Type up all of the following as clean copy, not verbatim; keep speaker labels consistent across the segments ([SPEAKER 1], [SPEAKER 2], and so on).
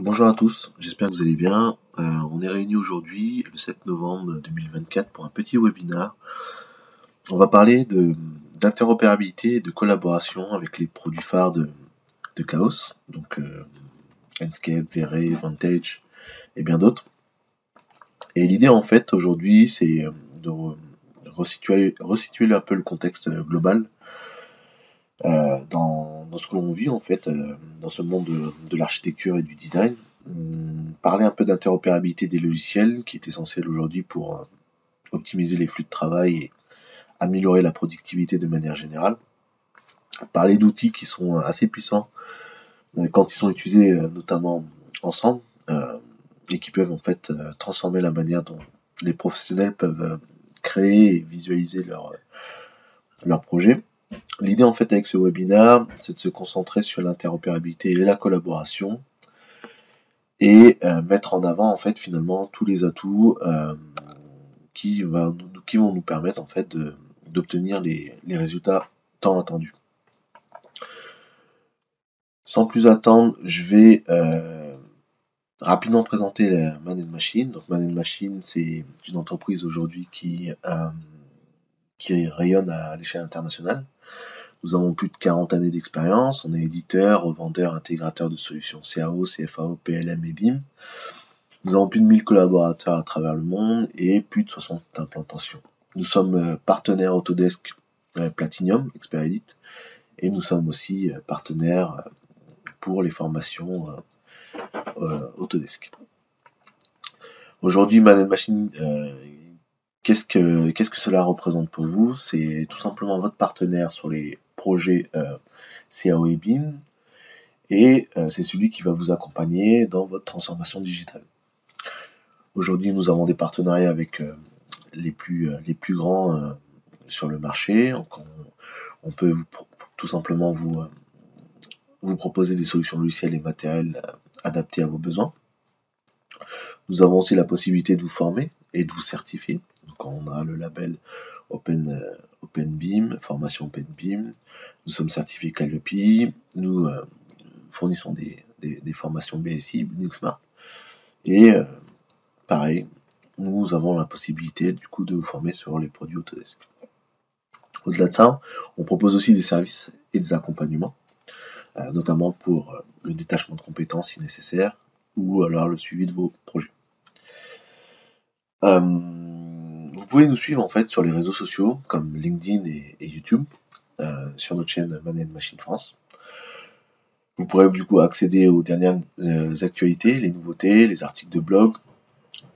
[SPEAKER 1] Bonjour à tous, j'espère que vous allez bien. On est réunis aujourd'hui, le 7 novembre 2024, pour un petit webinaire. On va parler d'interopérabilité et de collaboration avec les produits phares de Chaos, donc Enscape, V-Ray, Vantage et bien d'autres. Et l'idée en fait aujourd'hui, c'est de resituer un peu le contexte global dans ce que l'on vit en fait, dans ce monde de l'architecture et du design. Parler un peu d'interopérabilité des logiciels qui est essentiel aujourd'hui pour optimiser les flux de travail et améliorer la productivité de manière générale. Parler d'outils qui sont assez puissants quand ils sont utilisés notamment ensemble et qui peuvent en fait transformer la manière dont les professionnels peuvent créer et visualiser leur projet. L'idée en fait avec ce webinaire, c'est de se concentrer sur l'interopérabilité et la collaboration et mettre en avant en fait finalement tous les atouts qui vont nous permettre en fait d'obtenir les résultats tant attendus. Sans plus attendre, je vais rapidement présenter la Man & Machine. Donc Man & Machine, c'est une entreprise aujourd'hui qui rayonne à l'échelle internationale. Nous avons plus de 40 années d'expérience. On est éditeur, revendeur, intégrateur de solutions CAO, CFAO, PLM et BIM. Nous avons plus de 1000 collaborateurs à travers le monde et plus de 60 implantations. Nous sommes partenaires Autodesk Platinum, Expert Elite, et nous sommes aussi partenaires pour les formations Autodesk. Aujourd'hui, Man & Machine, qu'est-ce que cela représente pour vous? C'est tout simplement votre partenaire sur les projets CAO et BIM, et c'est celui qui va vous accompagner dans votre transformation digitale. Aujourd'hui, nous avons des partenariats avec les plus grands sur le marché. Donc, on peut tout simplement vous proposer des solutions logicielles et matérielles adaptées à vos besoins. Nous avons aussi la possibilité de vous former et de vous certifier. Donc, on a le label OpenBIM, formation OpenBIM. Nous sommes certifiés Calliope. Nous fournissons des formations BSI, Building Smart. Et pareil, nous avons la possibilité du coup de vous former sur les produits Autodesk. Au-delà de ça, on propose aussi des services et des accompagnements, notamment pour le détachement de compétences si nécessaire, ou alors le suivi de vos projets. Vous pouvez nous suivre en fait sur les réseaux sociaux comme LinkedIn et YouTube, sur notre chaîne Man & Machine France. Vous pourrez du coup accéder aux dernières actualités, les nouveautés, les articles de blog,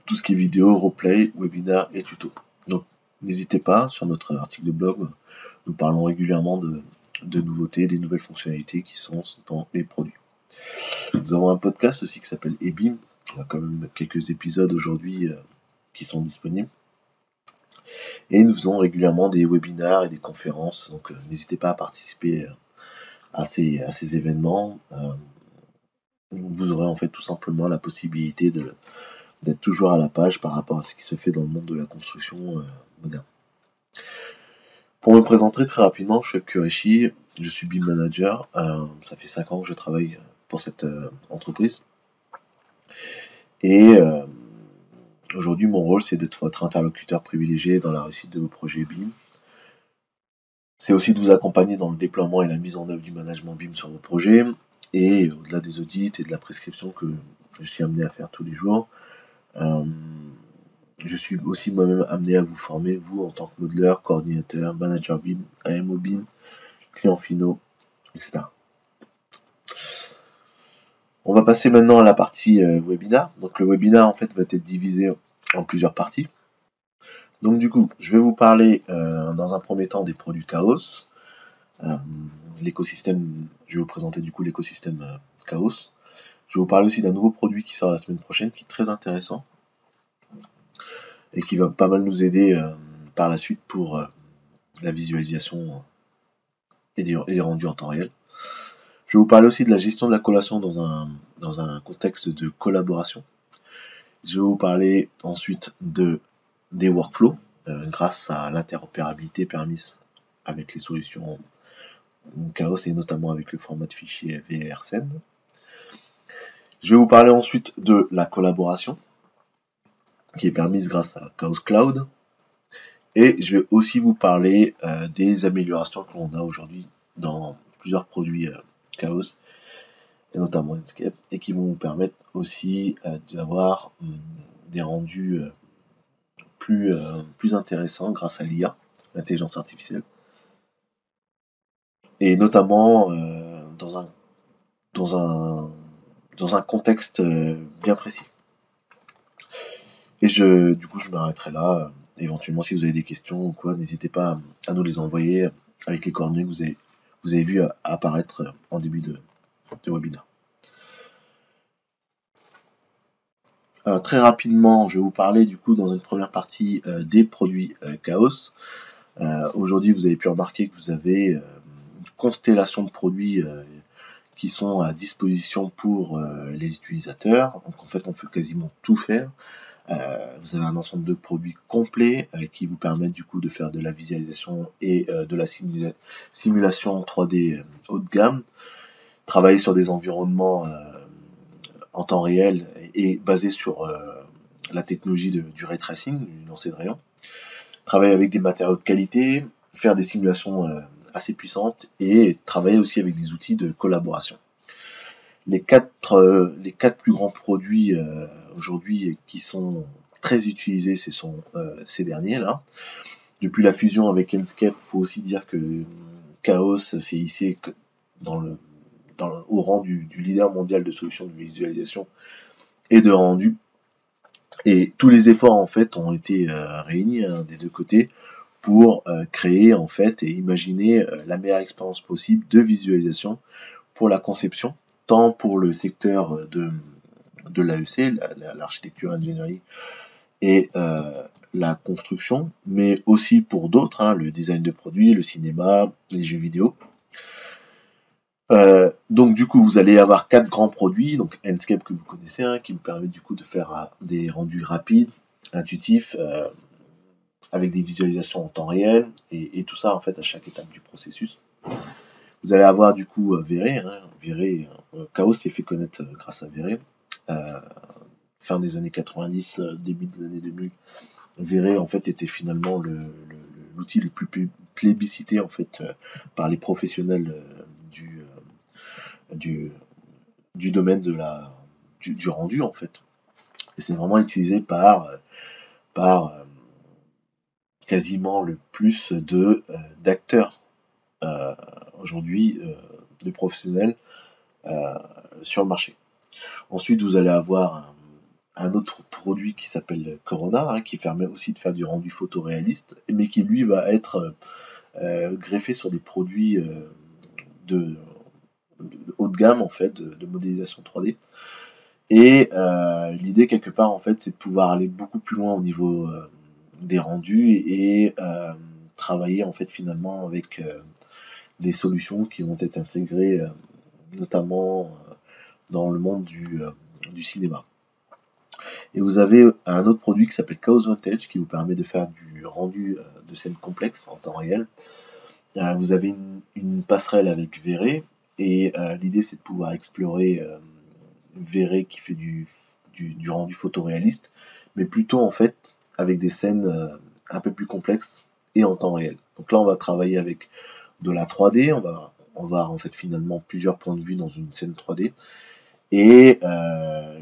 [SPEAKER 1] tout ce qui est vidéo, replay, webinar et tuto. Donc n'hésitez pas, sur notre article de blog, nous parlons régulièrement de nouveautés, des nouvelles fonctionnalités qui sont dans les produits. Nous avons un podcast aussi qui s'appelle eBIM. On a quand même quelques épisodes aujourd'hui qui sont disponibles. Et nous faisons régulièrement des webinars et des conférences, donc n'hésitez pas à participer à ces événements. Vous aurez en fait tout simplement la possibilité d'être toujours à la page par rapport à ce qui se fait dans le monde de la construction moderne. Pour me présenter très rapidement, je suis Kureshi, je suis BIM manager. Ça fait 5 ans que je travaille pour cette entreprise. Et aujourd'hui, mon rôle, c'est d'être votre interlocuteur privilégié dans la réussite de vos projets BIM. C'est aussi de vous accompagner dans le déploiement et la mise en œuvre du management BIM sur vos projets. Et au-delà des audits et de la prescription que je suis amené à faire tous les jours, je suis aussi moi-même amené à vous former, vous, en tant que modeleur, coordinateur, manager BIM, AMO BIM, clients finaux, etc. On va passer maintenant à la partie webinar. Donc le webinar, en fait, va être divisé en plusieurs parties. Donc du coup, je vais vous parler dans un premier temps des produits Chaos. L'écosystème, je vais vous présenter du coup l'écosystème Chaos. Je vais vous parler aussi d'un nouveau produit qui sort la semaine prochaine, qui est très intéressant et qui va pas mal nous aider par la suite pour la visualisation et les rendus en temps réel. Je vais vous parler aussi de la gestion de la collation dans un contexte de collaboration. Je vais vous parler ensuite des workflows grâce à l'interopérabilité permise avec les solutions Chaos et notamment avec le format de fichier VRSEN. Je vais vous parler ensuite de la collaboration, qui est permise grâce à Chaos Cloud. Et je vais aussi vous parler des améliorations que l'on a aujourd'hui dans plusieurs produits Chaos, et notamment Enscape, et qui vont vous permettre aussi d'avoir des rendus plus intéressants grâce à l'IA, l'intelligence artificielle, et notamment dans un, dans un contexte bien précis. Et du coup, je m'arrêterai là. Éventuellement, si vous avez des questions ou quoi, n'hésitez pas à nous les envoyer avec les coordonnées que vous avez vu apparaître en début de webinaire. Très rapidement, je vais vous parler du coup dans une première partie des produits Chaos. Aujourd'hui, vous avez pu remarquer que vous avez une constellation de produits qui sont à disposition pour les utilisateurs. Donc en fait, on peut quasiment tout faire. Vous avez un ensemble de produits complets qui vous permettent du coup de faire de la visualisation et de la simulation 3D haut de gamme, travailler sur des environnements en temps réel et basés sur la technologie du ray tracing, du lancer de rayons, travailler avec des matériaux de qualité, faire des simulations assez puissantes et travailler aussi avec des outils de collaboration. Les quatre plus grands produits aujourd'hui qui sont très utilisés, ce sont ces derniers là. Depuis la fusion avec Enscape, il faut aussi dire que Chaos s'est hissé au rang du leader mondial de solutions de visualisation et de rendu. Et tous les efforts en fait ont été réunis des deux côtés pour créer en fait et imaginer la meilleure expérience possible de visualisation pour la conception, tant pour le secteur de l'AEC, l'architecture, ingénierie et la construction, mais aussi pour d'autres, le design de produits, le cinéma, les jeux vidéo. Donc du coup, vous allez avoir 4 grands produits, donc Enscape que vous connaissez, qui vous permet du coup de faire des rendus rapides, intuitifs, avec des visualisations en temps réel, et tout ça en fait à chaque étape du processus. Vous allez avoir du coup Vray. Chaos s'est fait connaître grâce à Vray. Fin des années 90, début des années 2000, Vray en fait était finalement l'outil le plus plébiscité en fait par les professionnels du domaine du rendu en fait. Et c'est vraiment utilisé par quasiment le plus d'acteurs aujourd'hui, de professionnels sur le marché. Ensuite, vous allez avoir un autre produit qui s'appelle Corona, qui permet aussi de faire du rendu photoréaliste, mais qui lui va être greffé sur des produits de haut de gamme en fait, de modélisation 3D. Et l'idée quelque part en fait, c'est de pouvoir aller beaucoup plus loin au niveau des rendus et travailler en fait finalement avec des solutions qui vont être intégrées notamment dans le monde du cinéma. Et vous avez un autre produit qui s'appelle Chaos Vantage qui vous permet de faire du rendu de scènes complexes en temps réel. Vous avez une passerelle avec Vray et l'idée c'est de pouvoir explorer Vray qui fait du rendu photoréaliste, mais plutôt en fait avec des scènes un peu plus complexes et en temps réel. Donc là on va travailler avec de la 3D, on va avoir en fait finalement plusieurs points de vue dans une scène 3D. Et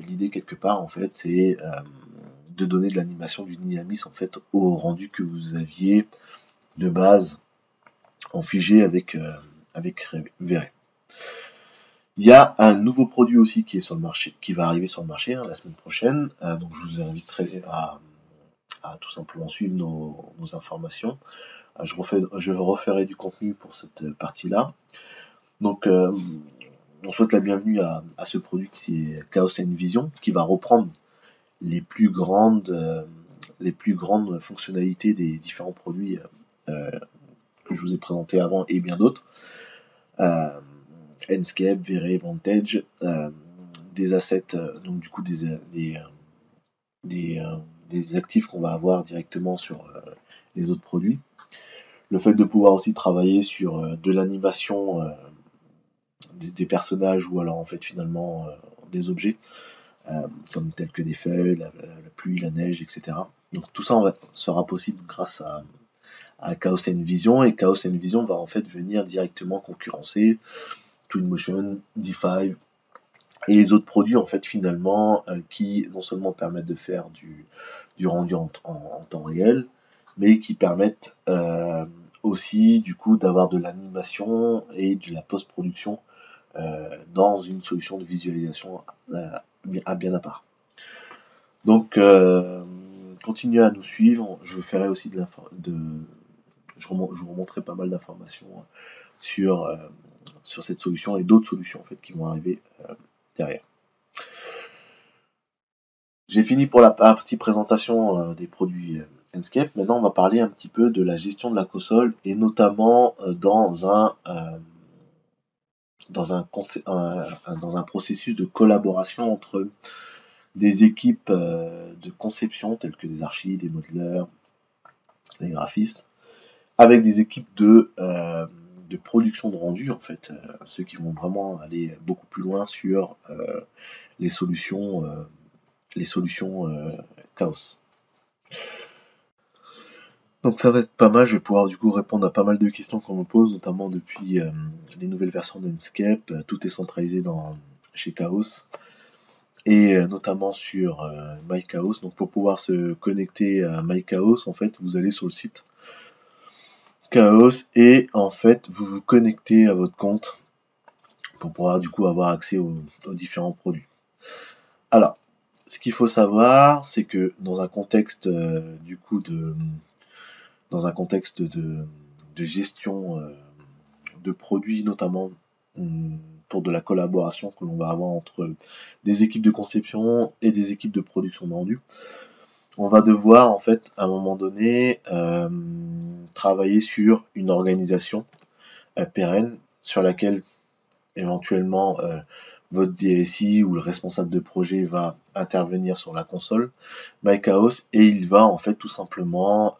[SPEAKER 1] l'idée quelque part en fait c'est de donner de l'animation, du dynamisme en fait au rendu que vous aviez de base en figé avec Vray. Il y a un nouveau produit aussi qui est sur le marché, qui va arriver sur le marché la semaine prochaine. Donc je vous inviterai à tout simplement suivre nos informations. Je referai du contenu pour cette partie-là. Donc on souhaite la bienvenue à ce produit qui est Chaos Vision, qui va reprendre les plus grandes fonctionnalités des différents produits que je vous ai présentés avant et bien d'autres. Enscape, Vray, Vantage, des assets, donc du coup des actifs qu'on va avoir directement sur les autres produits. Le fait de pouvoir aussi travailler sur de l'animation des personnages ou alors en fait finalement des objets, comme tels que des feuilles, la pluie, la neige, etc. Donc tout ça sera possible grâce à Chaos Vision, et Chaos Vision va en fait venir directement concurrencer Twinmotion, D5 et les autres produits en fait finalement qui non seulement permettent de faire du rendu en temps réel, mais qui permettent aussi du coup d'avoir de l'animation et de la post-production dans une solution de visualisation bien à part. Donc continuez à nous suivre, je vous ferai aussi je vous remontrerai pas mal d'informations sur cette solution et d'autres solutions en fait qui vont arriver derrière. J'ai fini pour la partie présentation des produits Enscape. Maintenant, on va parler un petit peu de la gestion de la console et notamment dans un processus de collaboration entre des équipes de conception telles que des archis, des modeleurs, des graphistes, avec des équipes de production de rendu en fait, ceux qui vont vraiment aller beaucoup plus loin sur les solutions Chaos. Donc ça va être pas mal, je vais pouvoir du coup répondre à pas mal de questions qu'on me pose, notamment depuis les nouvelles versions d'Enscape. Tout est centralisé chez Chaos, et notamment sur MyChaos. Donc pour pouvoir se connecter à MyChaos, en fait, vous allez sur le site Chaos et en fait vous vous connectez à votre compte pour pouvoir du coup avoir accès aux différents produits. Alors, ce qu'il faut savoir, c'est que dans un contexte de gestion de produits, notamment pour de la collaboration que l'on va avoir entre des équipes de conception et des équipes de production de rendu, on va devoir en fait à un moment donné travailler sur une organisation pérenne sur laquelle éventuellement votre DSI ou le responsable de projet va intervenir sur la console MyChaos, et il va en fait tout simplement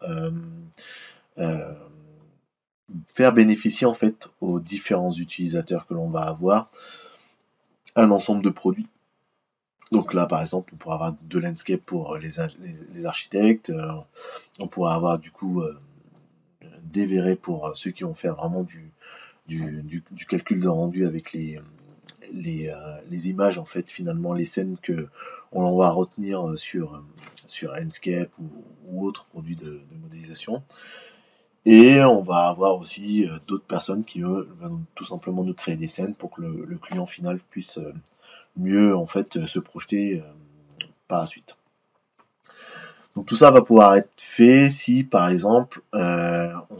[SPEAKER 1] faire bénéficier en fait aux différents utilisateurs que l'on va avoir un ensemble de produits. Donc là par exemple on pourra avoir de Landscape pour les architectes, on pourra avoir du coup des VRE pour ceux qui vont faire vraiment du calcul de rendu avec les images en fait, finalement les scènes que on va retenir sur Enscape ou autres produits de modélisation. Et on va avoir aussi d'autres personnes qui eux vont tout simplement nous créer des scènes pour que le client final puisse mieux en fait se projeter par la suite. Donc tout ça va pouvoir être fait si par exemple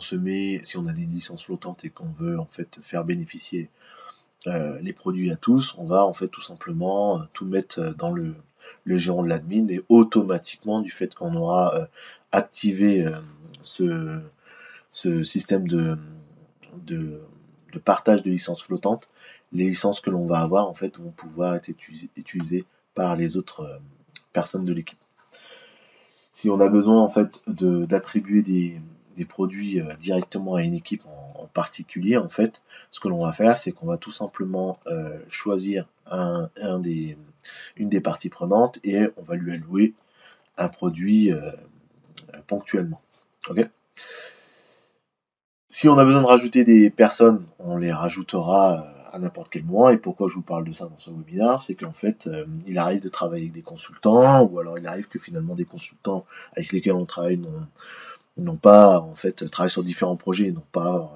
[SPEAKER 1] si on a des licences flottantes et qu'on veut en fait faire bénéficier les produits à tous, on va en fait tout simplement tout mettre dans le giron de l'admin, et automatiquement du fait qu'on aura activé ce système de partage de licences flottantes, les licences que l'on va avoir en fait vont pouvoir être utilisées par les autres personnes de l'équipe. Si on a besoin en fait d'attribuer des produits directement à une équipe en particulier, en fait, ce que l'on va faire, c'est qu'on va tout simplement choisir une des parties prenantes et on va lui allouer un produit ponctuellement. Okay. Si on a besoin de rajouter des personnes, on les rajoutera à n'importe quel moment. Et pourquoi je vous parle de ça dans ce webinaire, c'est qu'en fait, il arrive de travailler avec des consultants, ou alors il arrive que finalement des consultants avec lesquels on travaille n'ont pas en fait travaillé sur différents projets, n'ont pas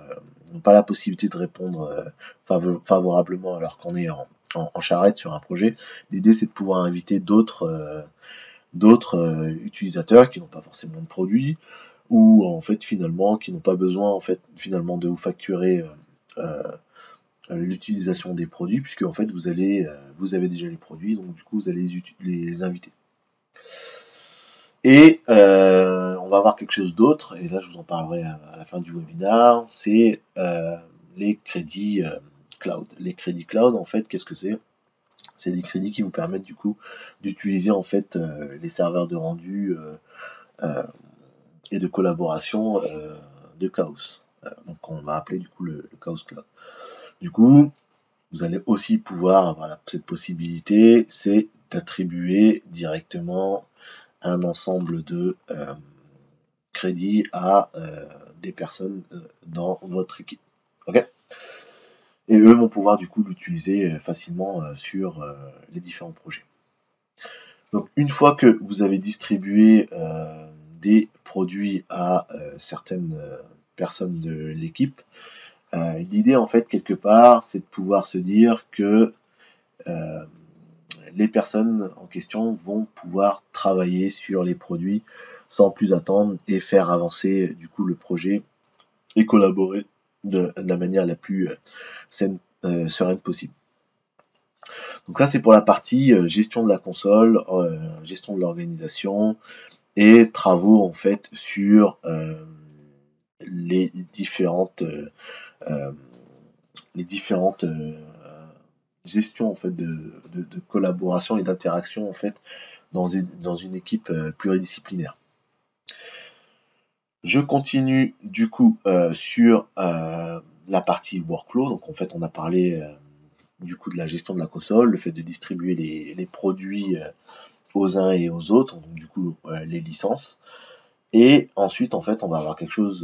[SPEAKER 1] la possibilité de répondre favorablement alors qu'on est en charrette sur un projet. L'idée c'est de pouvoir inviter d'autres utilisateurs qui n'ont pas forcément de produits, ou en fait finalement qui n'ont pas besoin en fait finalement de vous facturer l'utilisation des produits, puisque en fait vous avez déjà les produits, donc du coup vous allez les inviter. Et on va avoir quelque chose d'autre, et là je vous en parlerai à la fin du webinaire, c'est les crédits cloud. Les crédits cloud, en fait, qu'est-ce que c'est? C'est des crédits qui vous permettent du coup d'utiliser en fait les serveurs de rendu et de collaboration de Chaos. Donc on va appeler du coup le Chaos Cloud. Du coup, vous allez aussi pouvoir avoir cette possibilité, c'est d'attribuer directement un ensemble de crédits à des personnes dans votre équipe. Ok. Et eux vont pouvoir du coup l'utiliser facilement sur les différents projets. Donc une fois que vous avez distribué des produits à certaines personnes de l'équipe, l'idée en fait quelque part c'est de pouvoir se dire que les personnes en question vont pouvoir travailler sur les produits sans plus attendre et faire avancer du coup le projet et collaborer de la manière la plus sereine possible. Donc là c'est pour la partie gestion de la console, gestion de l'organisation et travaux en fait sur les différentes gestions en fait de collaboration et d'interaction en fait dans une équipe pluridisciplinaire. Je continue du coup sur la partie workflow. Donc en fait on a parlé du coup de la gestion de la console, le fait de distribuer les produits aux uns et aux autres, donc du coup les licences. Et ensuite en fait on va avoir quelque chose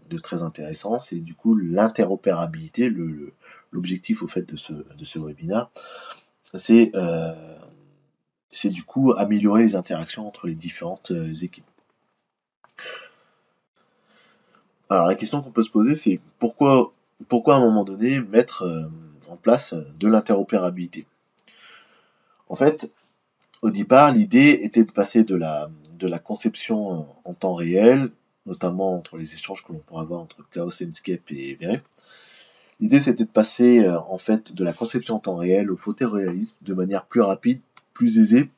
[SPEAKER 1] de très intéressant, c'est du coup l'interopérabilité, l'objectif au fait de ce webinaire, c'est du coup améliorer les interactions entre les différentes équipes. Alors la question qu'on peut se poser, c'est pourquoi à un moment donné mettre en place de l'interopérabilité. En fait, au départ, l'idée était de passer de la conception en temps réel, notamment entre les échanges que l'on pourrait avoir entre Chaos, Enscape et Vray. L'idée c'était de passer en fait de la conception en temps réel au photoréalisme de manière plus rapide, plus aisée,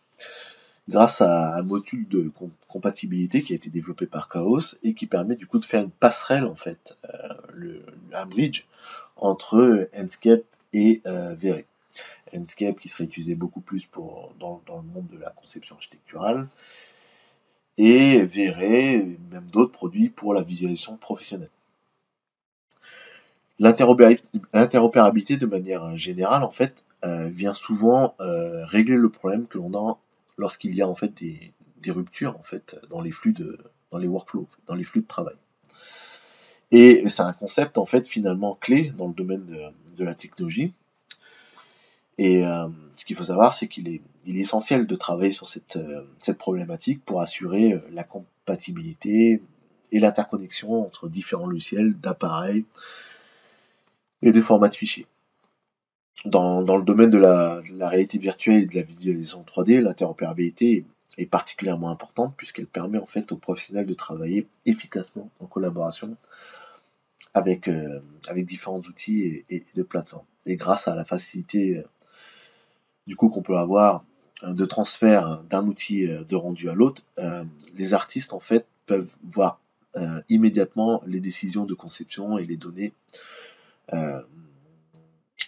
[SPEAKER 1] grâce à un module de compatibilité qui a été développé par Chaos et qui permet du coup de faire une passerelle en fait, un bridge entre Enscape et Vray. Enscape qui serait utilisé beaucoup plus dans le monde de la conception architecturale et Vray, même d'autres produits pour la visualisation professionnelle. L'interopérabilité de manière générale en fait vient souvent régler le problème que l'on a lorsqu'il y a en fait des ruptures en fait dans les workflows, dans les flux de travail. Et c'est un concept en fait finalement clé dans le domaine de la technologie. Et ce qu'il faut savoir, c'est qu'il est essentiel de travailler sur cette problématique pour assurer la compatibilité et l'interconnexion entre différents logiciels, d'appareils et de formats de fichiers. Dans le domaine de la réalité virtuelle et de la visualisation 3D, l'interopérabilité est particulièrement importante puisqu'elle permet en fait aux professionnels de travailler efficacement en collaboration avec différents outils et de plateformes. Et grâce à la facilité du coup qu'on peut avoir de transfert d'un outil de rendu à l'autre, les artistes en fait peuvent voir immédiatement les décisions de conception et les données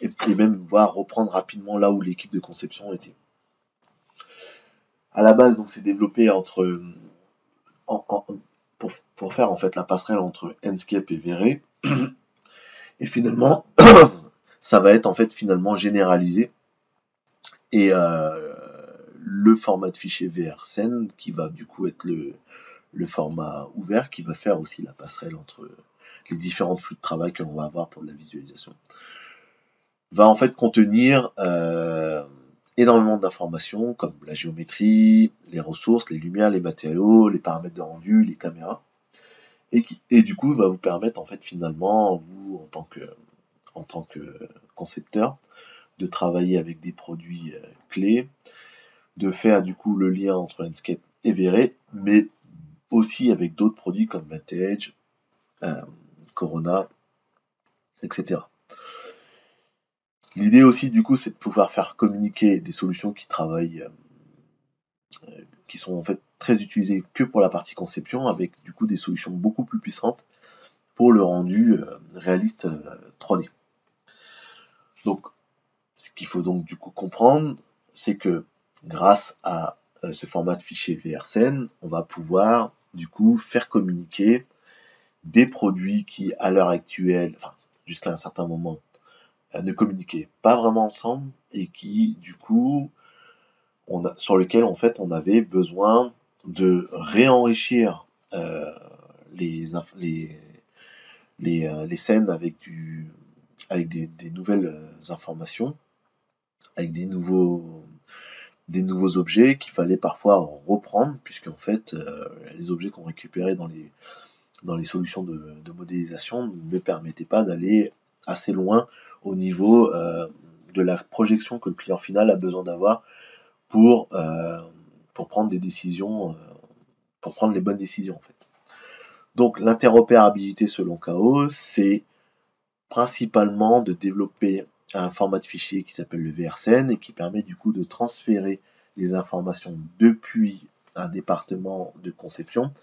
[SPEAKER 1] et même voir reprendre rapidement là où l'équipe de conception était. À la base, donc, c'est développé pour faire en fait la passerelle entre Enscape et Vray. Et finalement, ça va être en fait finalement généralisé. Et le format de fichier VRSEN qui va du coup être le format ouvert qui va faire aussi la passerelle entre les différents flux de travail que l'on va avoir pour de la visualisation, va en fait contenir énormément d'informations comme la géométrie, les ressources, les lumières, les matériaux, les paramètres de rendu, les caméras, et du coup va vous permettre en fait finalement, vous en tant que concepteur, de travailler avec des produits clés, de faire du coup le lien entre Enscape et Vray, mais aussi avec d'autres produits comme Vantage, Corona, etc. L'idée aussi du coup c'est de pouvoir faire communiquer des solutions qui travaillent, qui sont en fait très utilisées que pour la partie conception, avec du coup des solutions beaucoup plus puissantes pour le rendu réaliste 3D. Donc ce qu'il faut donc du coup comprendre, c'est que grâce à ce format de fichier VRSEN, on va pouvoir du coup faire communiquer des produits qui à l'heure actuelle, enfin jusqu'à un certain moment, ne communiquaient pas vraiment ensemble et qui, du coup, sur lesquels en fait on avait besoin de réenrichir les, les scènes avec avec des nouvelles informations, avec des nouveaux objets qu'il fallait parfois reprendre, puisque en fait les objets qu'on récupérait dans les solutions de modélisation ne permettaient pas d'aller assez loin au niveau de la projection que le client final a besoin d'avoir pour, euh, pour prendre des décisions, pour prendre les bonnes décisions en fait. Donc l'interopérabilité selon Chaos, c'est principalement de développer un format de fichier qui s'appelle le VRCN et qui permet du coup de transférer les informations depuis un département de conception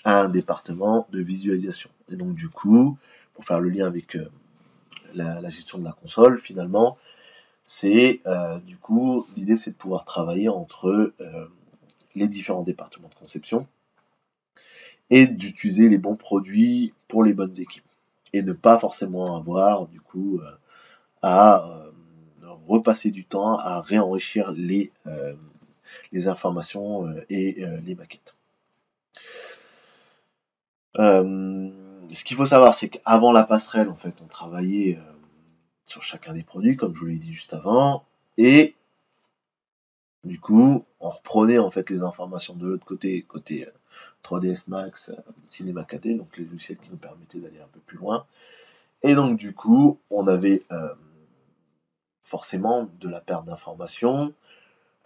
[SPEAKER 1] à un département de visualisation. Et donc du coup, pour faire le lien avec la gestion de la console, finalement, c'est du coup l'idée c'est de pouvoir travailler entre les différents départements de conception et d'utiliser les bons produits pour les bonnes équipes et ne pas forcément avoir du coup à repasser du temps à réenrichir les informations et les maquettes. Ce qu'il faut savoir, c'est qu'avant la passerelle, en fait, on travaillait sur chacun des produits, comme je vous l'ai dit juste avant, et du coup, on reprenait en fait les informations de l'autre côté, côté 3ds Max, Cinema 4D, donc les logiciels qui nous permettaient d'aller un peu plus loin. Et donc du coup, on avait forcément de la perte d'informations,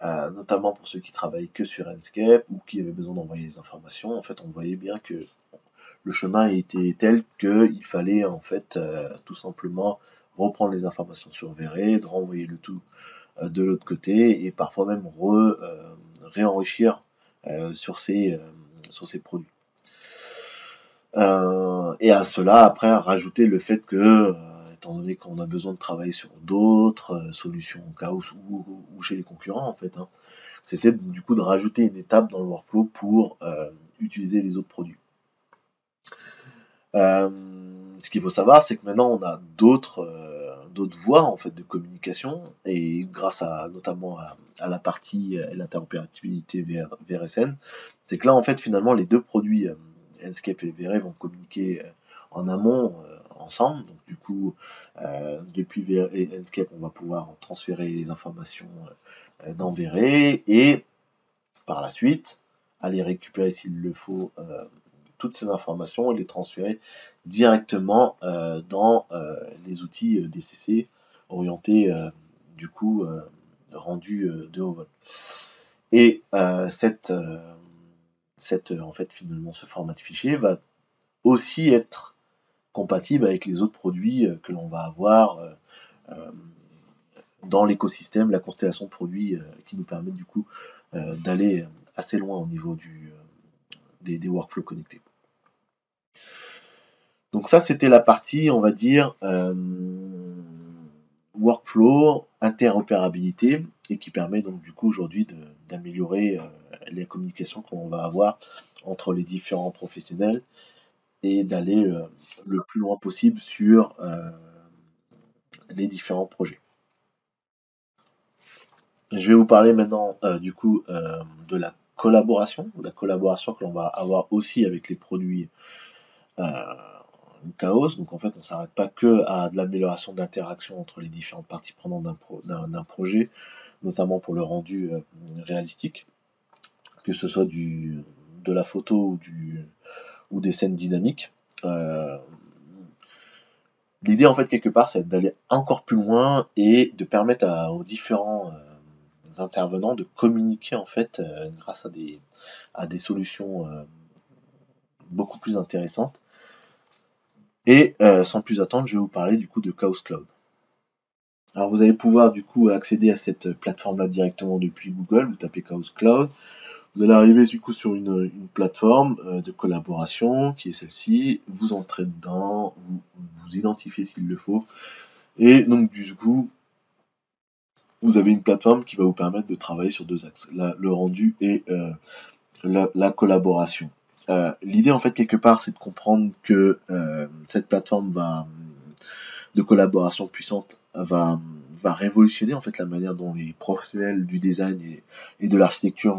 [SPEAKER 1] notamment pour ceux qui travaillent que sur Enscape ou qui avaient besoin d'envoyer des informations. En fait, on voyait bien que le chemin était tel qu'il fallait en fait tout simplement reprendre les informations sur Verret, de renvoyer le tout de l'autre côté et parfois même réenrichir sur ces produits. Et à cela, après, rajouter le fait que, étant donné qu'on a besoin de travailler sur d'autres solutions Chaos ou chez les concurrents, en fait, hein, c'était du coup de rajouter une étape dans le workflow pour utiliser les autres produits. Ce qu'il faut savoir, c'est que maintenant on a d'autres voies en fait de communication et grâce à notamment à la partie l'interopérabilité VRSN, c'est que là en fait finalement les deux produits Enscape et Verret vont communiquer en amont ensemble. Donc du coup depuis Verret et Enscape on va pouvoir transférer les informations dans Verret et par la suite aller récupérer s'il le faut toutes ces informations et les transférer directement dans les outils DCC orientés du coup rendus de haut vol. Et en fait finalement ce format de fichier va aussi être compatible avec les autres produits que l'on va avoir dans l'écosystème, la constellation de produits qui nous permet du coup d'aller assez loin au niveau des workflows connectés. Donc ça, c'était la partie, on va dire, workflow, interopérabilité, et qui permet donc du coup aujourd'hui d'améliorer les communications qu'on va avoir entre les différents professionnels et d'aller le plus loin possible sur les différents projets. Je vais vous parler maintenant du coup de la collaboration que l'on va avoir aussi avec les produits Chaos. Donc en fait, on s'arrête pas que à de l'amélioration d'interaction entre les différentes parties prenantes d'un projet, notamment pour le rendu réalistique, que ce soit de la photo ou des scènes dynamiques. L'idée en fait quelque part, c'est d'aller encore plus loin et de permettre aux différents intervenants de communiquer en fait grâce à des solutions beaucoup plus intéressantes. Et sans plus attendre, je vais vous parler du coup de Chaos Cloud. Alors vous allez pouvoir du coup accéder à cette plateforme là directement depuis Google, vous tapez Chaos Cloud. Vous allez arriver du coup sur une plateforme de collaboration qui est celle-ci, vous entrez dedans, vous identifiez s'il le faut, et donc du coup vous avez une plateforme qui va vous permettre de travailler sur deux axes, le rendu et la collaboration. L'idée en fait quelque part c'est de comprendre que cette plateforme de collaboration puissante va révolutionner en fait la manière dont les professionnels du design et de l'architecture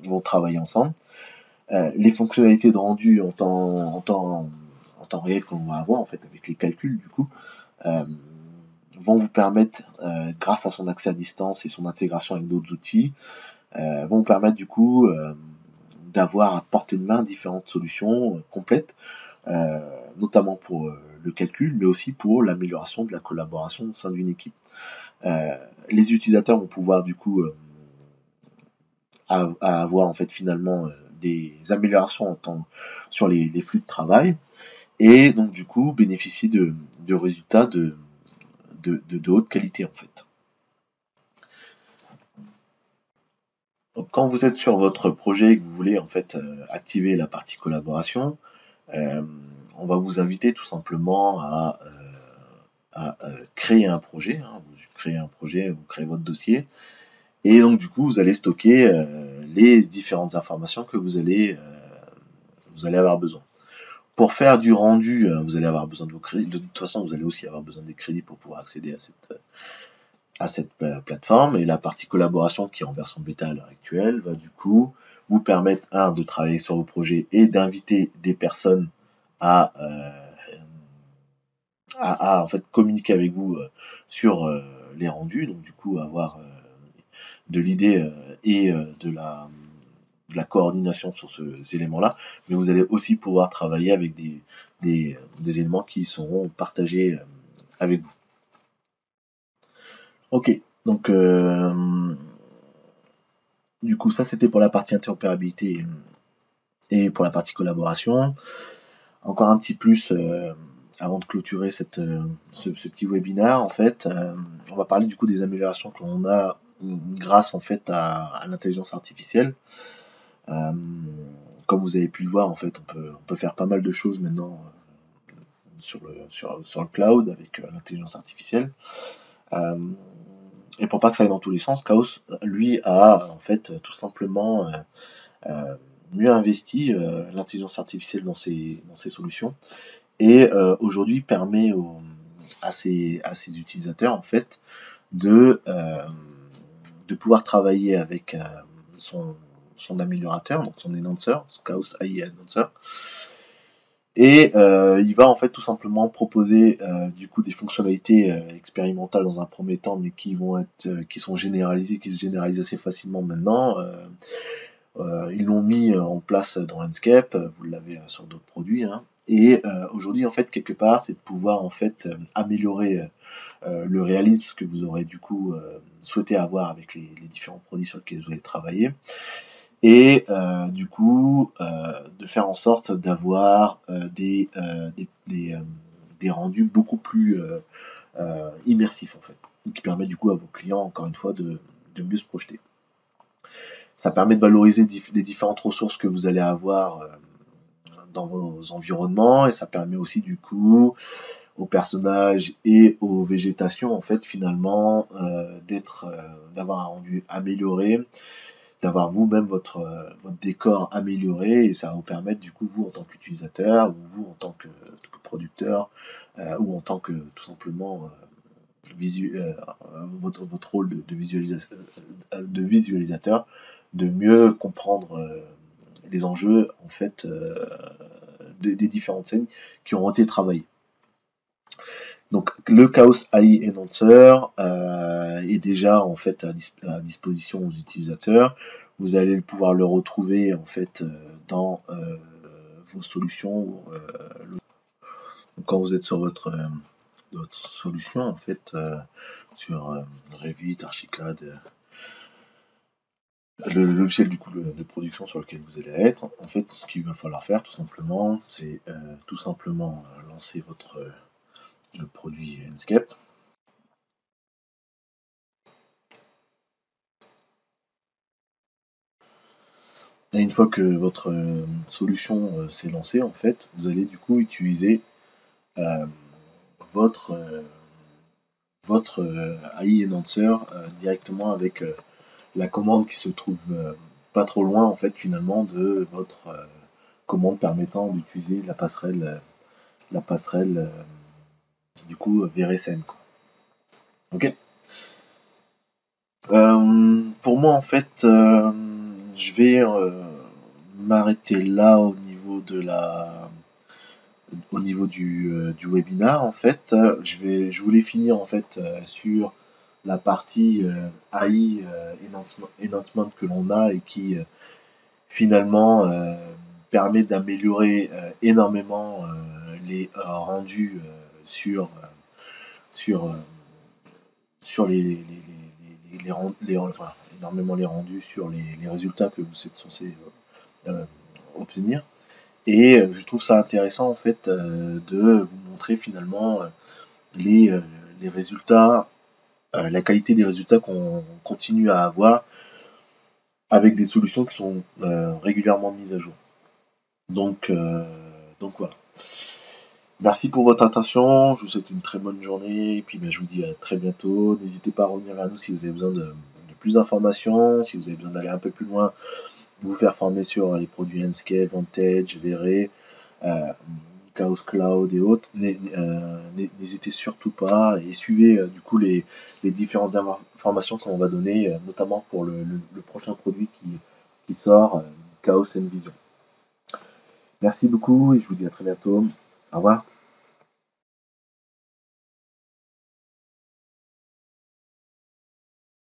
[SPEAKER 1] vont travailler ensemble. Les fonctionnalités de rendu en temps réel qu'on va avoir en fait avec les calculs du coup euh, vont vous permettre, grâce à son accès à distance et son intégration avec d'autres outils, vont vous permettre du coup d'avoir à portée de main différentes solutions complètes, notamment pour le calcul, mais aussi pour l'amélioration de la collaboration au sein d'une équipe. Les utilisateurs vont pouvoir du coup à avoir en fait finalement des améliorations sur les flux de travail et donc du coup bénéficier de résultats de haute qualité en fait. Donc, quand vous êtes sur votre projet et que vous voulez en fait activer la partie collaboration, euh, on va vous inviter tout simplement à créer un projet. Hein. Vous créez un projet, vous créez votre dossier, et donc du coup vous allez stocker les différentes informations que vous allez avoir besoin. Pour faire du rendu, vous allez avoir besoin de vos crédits. De toute façon, vous allez aussi avoir besoin des crédits pour pouvoir accéder à cette plateforme. Et la partie collaboration qui est en version bêta à l'heure actuelle va du coup vous permettre, de travailler sur vos projets et d'inviter des personnes à, en fait communiquer avec vous sur les rendus. Donc du coup avoir de l'idée et de la coordination sur ces éléments-là, mais vous allez aussi pouvoir travailler avec des éléments qui seront partagés avec vous. Ok, donc du coup ça c'était pour la partie interopérabilité et pour la partie collaboration. Encore un petit plus avant de clôturer ce petit webinaire en fait, on va parler du coup des améliorations que l'on a grâce en fait à l'intelligence artificielle. Comme vous avez pu le voir, en fait, on peut faire pas mal de choses maintenant sur le cloud avec l'intelligence artificielle. Et pour pas que ça aille dans tous les sens, Chaos, lui, a en fait tout simplement mieux investi l'intelligence artificielle dans ses solutions et aujourd'hui permet à ses utilisateurs en fait de pouvoir travailler avec son améliorateur, donc son enhancer, son Chaos AI Enhancer. Et il va en fait tout simplement proposer du coup des fonctionnalités expérimentales dans un premier temps, mais qui sont généralisées, qui se généralisent assez facilement maintenant. Ils l'ont mis en place dans Landscape, vous l'avez sur d'autres produits. Hein. Et aujourd'hui, en fait, quelque part, c'est de pouvoir en fait améliorer le réalisme que vous aurez du coup souhaité avoir avec les différents produits sur lesquels vous allez travailler. Et du coup, de faire en sorte d'avoir des rendus beaucoup plus immersifs en fait, qui permet du coup à vos clients, encore une fois, de mieux se projeter. Ça permet de valoriser les différentes ressources que vous allez avoir dans vos environnements et ça permet aussi du coup aux personnages et aux végétations en fait finalement d'avoir un rendu amélioré, d'avoir vous-même votre décor amélioré et ça va vous permettre du coup vous en tant qu'utilisateur ou vous en tant que producteur ou en tant que tout simplement votre rôle de visualisateur de mieux comprendre les enjeux en fait des différentes scènes qui ont été travaillées. Donc le Chaos AI Enhancer est déjà en fait à disposition aux utilisateurs. Vous allez pouvoir le retrouver en fait dans vos solutions. Quand vous êtes sur votre solution en fait sur Revit, Archicad, le logiciel du coup de production sur lequel vous allez être. En fait, ce qu'il va falloir faire tout simplement, c'est tout simplement lancer votre le produit Enscape. Et une fois que votre solution s'est lancée, en fait, vous allez du coup utiliser euh, votre AI Enhancer directement avec la commande qui se trouve pas trop loin en fait finalement de votre commande permettant d'utiliser la passerelle du coup VRSN, quoi. Ok. Pour moi, en fait, je vais m'arrêter là au niveau du webinar. En fait, je voulais finir en fait sur la partie AI enhancement que l'on a et qui finalement permet d'améliorer énormément les rendus sur, euh, sur enfin, énormément les rendus sur les résultats que vous êtes censé obtenir. Et je trouve ça intéressant en fait de vous montrer finalement les, euh, les résultats, la qualité des résultats qu'on continue à avoir avec des solutions qui sont régulièrement mises à jour. Donc, euh, donc voilà. Merci pour votre attention, je vous souhaite une très bonne journée, et puis ben, je vous dis à très bientôt. N'hésitez pas à revenir vers nous si vous avez besoin de plus d'informations, si vous avez besoin d'aller un peu plus loin, vous faire former sur les produits Enscape, Vantage, Vere, euh, Chaos Cloud et autres. N'hésitez surtout pas et suivez du coup les différentes informations qu'on va donner, notamment pour le prochain produit qui sort, Chaos Vision. Merci beaucoup et je vous dis à très bientôt. Au revoir.